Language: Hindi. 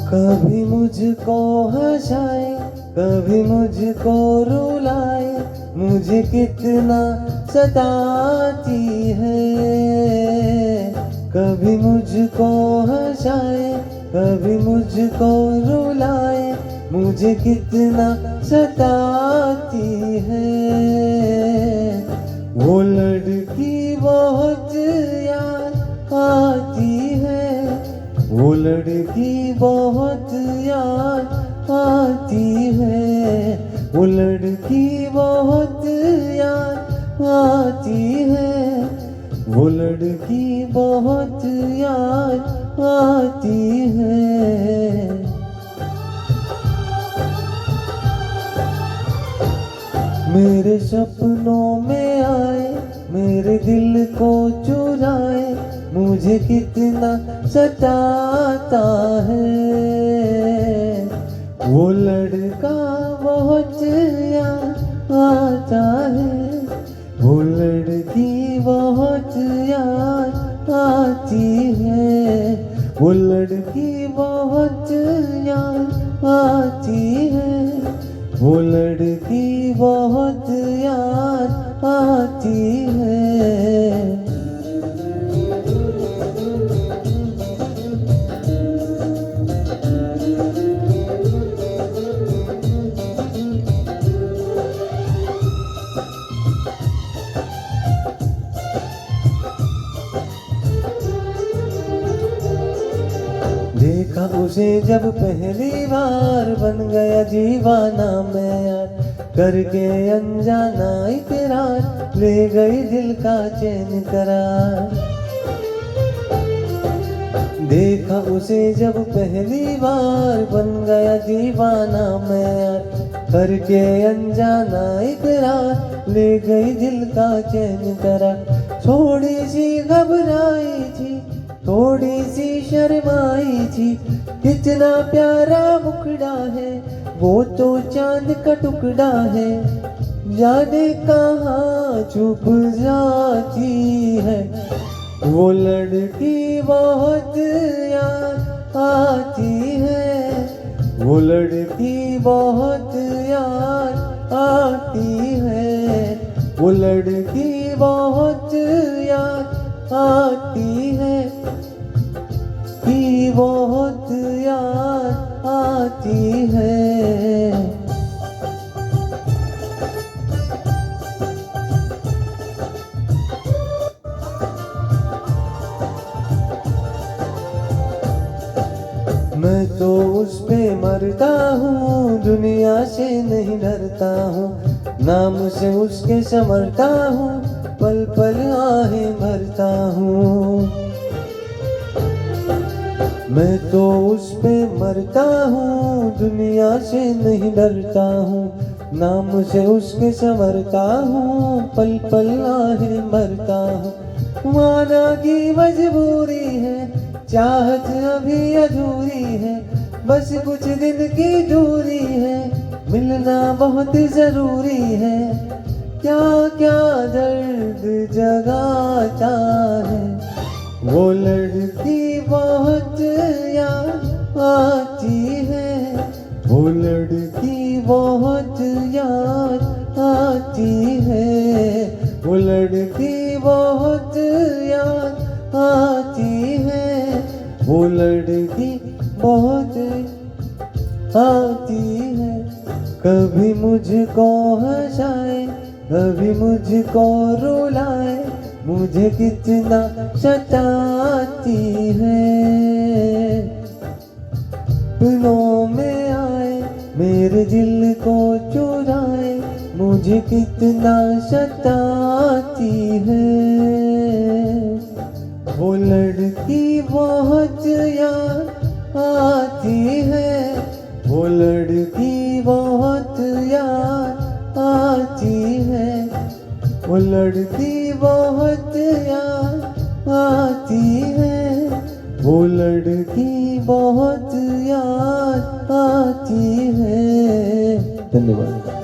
कभी मुझको हंसाए, कभी मुझको रुलाए, मुझे कितना सताती है। कभी मुझको हंसाए, कभी मुझको रुलाए, मुझे कितना सताती है। वो लड़की बहुत याद आती है, वो लड़की बहुत याद आती है, वो लड़की बहुत याद आती है, वो लड़की बहुत याद आती है। मेरे सपनों में आए, मेरे दिल को चुराए, मुझे कितना सताता है। वो लड़का बहुत याद आता है, वो लड़की बहुत याद आती है, वो लड़की बहुत याद आती है, वो लड़की बहुत याद आती है। देखा उसे जब पहली बार, बन गया दीवाना मैं यार, करके अनजाना इकरार, ले गई दिल का चैन करार। देखा उसे जब पहली बार, बन गया दीवाना मैं यार, करके अनजाना इकरार, ले गई दिल का चैन करार। थोड़ी सी घबराई थी, थोड़ी सी शर्माई थी, कितना प्यारा मुखड़ा है, वो तो चांद का टुकड़ा है, जाने कहाँ छुप जाती है। वो लड़की बहुत याद आती है, वो लड़की बहुत याद आती है, वो लड़की बहुत याद आती है, की बहुत याद आती है। मैं तो उस पे मरता हूँ, दुनिया से नहीं डरता हूँ, नाम से उसके संवरता हूँ, पल पल आहें भरता हूँ। मैं तो उस पे मरता हूँ, दुनिया से नहीं डरता हूँ, नाम से उसके संवरता हूँ, पल पल आहें भरता हूँ। माना की मजबूरी है, चाहत अभी अधूरी है, बस कुछ दिन की दूरी है, मिलना बहुत जरूरी है। क्या क्या दर्द जगाता है, वो लड़की बहुत याद आती है, वो लड़की बहुत याद आती है, वो लड़की बहुत याद आती है, वो लड़की बहुत आती है। कभी मुझको हंसाए, कभी मुझको रुलाए, मुझे कितना सताती है। सपनों में आए, मेरे दिल को चुराए, मुझे कितना सताती है। वो लड़की बहुत याद आती है, वो लड़की बहुत याद आती है, वो लड़की बहुत याद वो लड़की बहुत याद आती है। धन्यवाद।